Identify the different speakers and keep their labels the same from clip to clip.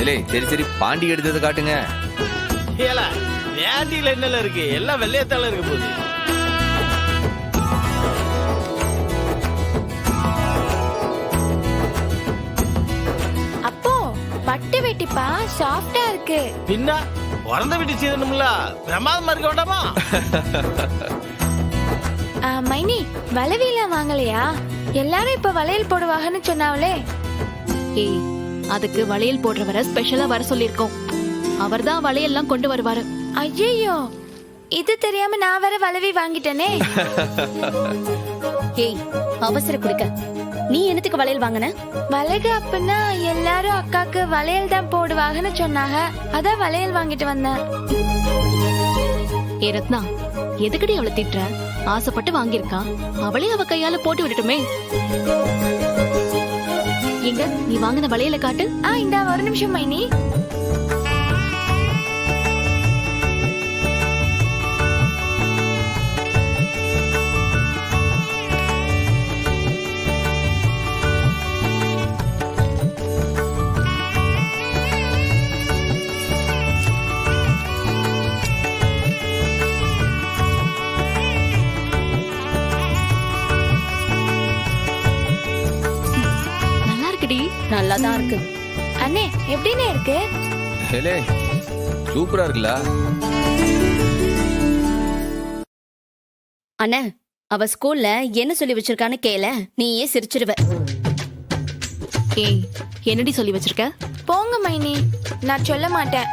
Speaker 1: இல்லை சரி சரி பாண்டி எடுத்ததை காட்டுங்க.
Speaker 2: ஏல வேண்டியில என்னல இருக்கு, எல்லாம் வெள்ளையத்தால இருக்க போகுது.
Speaker 3: அப்போ பட்டு வெட்டிப்பா சாஃப்டா இருக்கு.
Speaker 2: பின்ன உறந்த விட்டு செய்யணும்ல, பிரமாதமா இருக்க வேண்டாமா?
Speaker 3: மைனி வளவிலாம் வாங்கலையா? எல்லாரும் இப்ப வளையல் போடுவாங்கன்னு சொன்னாவளே.
Speaker 4: ஏய், அதுக்கு வளையல் போடுறவரை ஸ்பெஷலா வர சொல்லிருக்கோம். அவர்தான் வளையல்லாம் கொண்டு வருவாரு.
Speaker 3: ஐயோ, இது தெரியாம நான் வேற வளவி வாங்கிட்டேனே.
Speaker 5: ஏய், அவசர குடுக்க நீ என்னத்துக்கு வளையல் வாங்கின?
Speaker 3: வளைகு அப்பனா எல்லாரும் அக்காக்கு வளையல் தான் போடுவாங்கன்னு சொன்னாங்க, அதான் வளையல் வாங்கிட்டு வந்தேன்.
Speaker 4: ஏ ரத்னா, எதுக்கடி அவளை திட்டுற? ஆசைப்பட்டு வாங்கியிருக்கா, அவளே அவ கையால போட்டு விட்டுட்டுமே. எங்க நீ வாங்கின வளையல காட்டு.
Speaker 3: இந்த ஒரு நிமிஷம் மைனி.
Speaker 5: நல்லாதான் இருக்கு.
Speaker 3: அண்ணே எப்படின்னு இருக்கு?
Speaker 1: ஏலே சூப்பரா இருக்குல்ல?
Speaker 5: அண்ணே, அவ ஸ்கூல்ல என்ன சொல்லி வச்சிருக்கான்னு கேள, நீயே சிரிச்சிருவ.
Speaker 4: ஏய், என்னடி சொல்லி வச்சிருக்க?
Speaker 3: போங்க மைனி, நான் சொல்ல மாட்டேன்.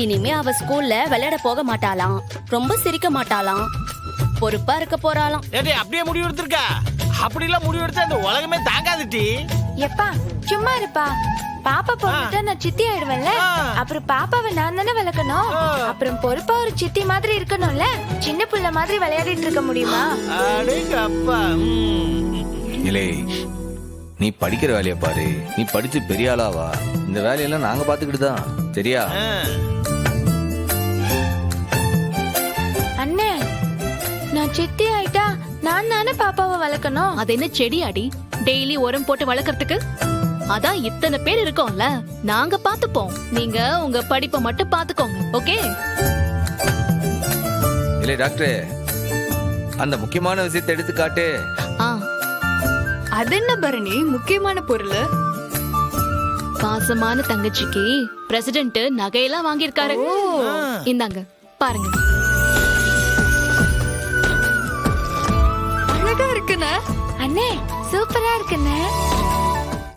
Speaker 5: இனிமே அவ ஸ்கூல்ல விளையாட போக மாட்டாளாம், ரொம்ப சிரிக்க மாட்டாளாம், பொறுப்பா இருக்க போறாளாம்.
Speaker 2: ஏடி அப்படியே முடிவு எடுத்திருக்கா? அப்படி எல்லாம் முடிவு எடுத்தா இந்த உலகமே தாங்காதுட்டி.
Speaker 3: எப்பா சும்மா இருப்பா. பாப்பா போட்டுட்டா நான் சித்தி ஆயிடுவேன்ல. அப்புறம் பாப்பாவை நான் தானே வளர்க்கணும். அப்புறம் பொறுப்பா ஒரு சித்தி மாதிரி இருக்கணும்ல. சின்ன புள்ள மாதிரி விளையாடிட்டு இருக்க முடியுமா?
Speaker 2: அடேங்கப்பா.
Speaker 1: இல்லை நீ படிக்கிற வேலையை பாரு. நீ படிச்சு பெரிய ஆளாவா. இந்த வேலையெல்லாம் நாங்க பாத்துக்கிட்டு தான். சரியா?
Speaker 3: அண்ணே, நான் சித்தி ஆயிட்டா நான் தானே பாப்பாவை வளர்க்கணும்.
Speaker 4: அது என்ன செடி அடி, டெய்லி உரம் போட்டு வளர்க்கறதுக்கு? அதான் இத்தனை பேர் இருக்கோம்ல, நாங்க பாத்துப்போம். நீங்க உங்க படிப்பை மட்டும் பாத்துக்கோங்க. ஓகே?
Speaker 1: இல்லை டாக்டர், அந்த முக்கியமான விஷயத்தை எடுத்து காட்டு.
Speaker 4: அது என்ன பரணி முக்கியமான பொருள்? பாசமான தங்கச்சிக்கு பிரசிடென்ட் நகையெல்லாம் வாங்கியிருக்காரு. இந்தாங்க பாருங்க.
Speaker 3: அழகா இருக்குண்ணே. அண்ணே சூப்பரா இருக்குண்ணே.